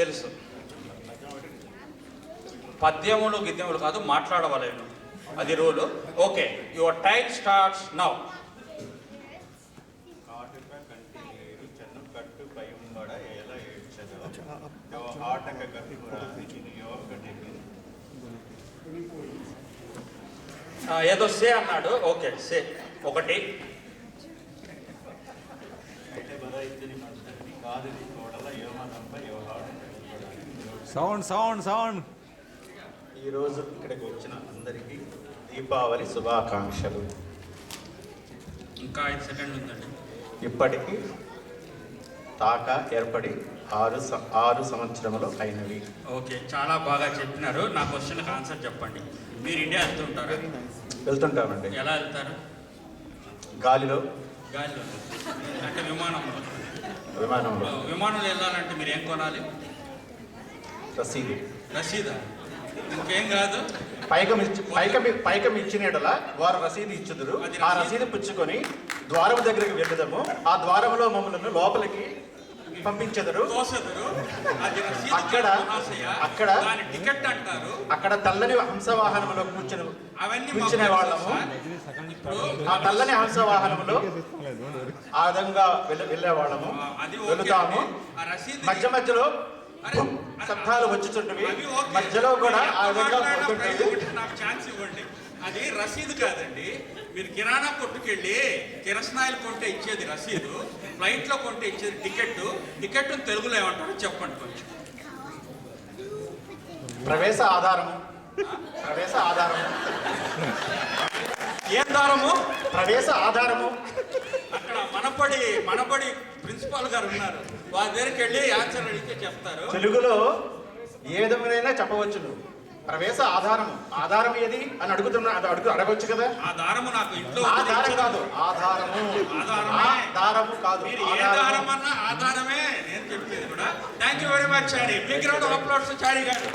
తెలుసు. పద్యములు గిద్యములు కాదు, మాట్లాడవలేను, అది rule. Okay, your time starts now. కాటుక కంటి లేడు చెన్ను కట్టు పైంబడ ఎలా ఏడ్చదు ఆటక గట్టురాని ఇది యోగటి. ఏదో సే అన్నాడు. ఓకే, సే ఒకటి. అయితే బల ఇద్దరి మధ్యని కాదని కోడల యోమనంప యోహాడు. Sound sound sound. ఈరోజు ఇక్కడికి వచ్చిన అందరికీ దీపావళి శుభాకాంక్షలు. ఇంకా 5 సెకండ్లు ఉందండి. ఇప్పటికీ తాక ఏర్పడి 6 సంవత్సరములు అయినవి. ఓకే, చాలా బాగా చెప్పినారు. నా క్వశ్చన్కి ఆన్సర్ చెప్పండి. మీరు ఇండియా వెళ్తుంటారా? వెళ్తుంటామండి. ఎలా వెళ్తారు? గాలిలో, గాలిలో అంటే విమానంలో? విమానంలో. విమానంలో వెళ్ళాలంటే మీరు ఏం కొనాలి? రసీదు. రసీదా? ఇంకేం కాదు. పైకం ఇచ్చిన యెడల వారు రసీదు ఇచ్చుదురు. ఆ రసీదు పుచ్చుకొని ద్వారం దగ్గరికి వెళ్ళదము. ఆ ద్వారంలో మమ్మల్ని లోపలికి పంపించెదరు. అక్కడ టికెట్ అంటారు. అక్కడ తెల్లని హంసవాహనంలో కూర్చునే వాళ్ళము. ఆ తెల్లని హంసవాహనంలో ఆ విధంగా వెళ్ళే వాళ్ళము, వెళుతాము. మధ్య మధ్యలో శబ్దాలు వచ్చుచుంటవి, మధ్యలో కూడా ఆ విధంగా నాకు ఛాన్స్ ఇవ్వండి. అది రసీదు కాదండి. మీరు కిరాణా కొట్టుకెళ్ళి కిరసనాయిలు కొంటే ఇచ్చేది రసీదు, ఫ్లైట్లో కొంటే ఇచ్చేది టికెట్. టికెట్ తెలుగులో ఏమంటారు చెప్పండి కొంచెం. ప్రవేశ ఆధారము. ప్రవేశ ఆధారము. ఏం దారము? ప్రవేశ ఆధారము. అక్కడ మనబడి ప్రిన్సిపాల్ గారు ఉన్నారు. వారి దగ్గరికి వెళ్ళి ఆన్సర్ అడిగితే చెప్తారు. తెలుగులో ఏ విధమైనా చెప్పవచ్చు. ప్రవేశ ఆధారము. ఆధారం ఏది అని అడగొచ్చు కదా. ఆధారము నాకు ఇంట్లో ఆధారం కాదు, ఆధారము. ఆధారము కాదు, ఆధారమే నేను చెప్పేది కూడా. Thank you very much Chari. Big round of applause Chari గారు.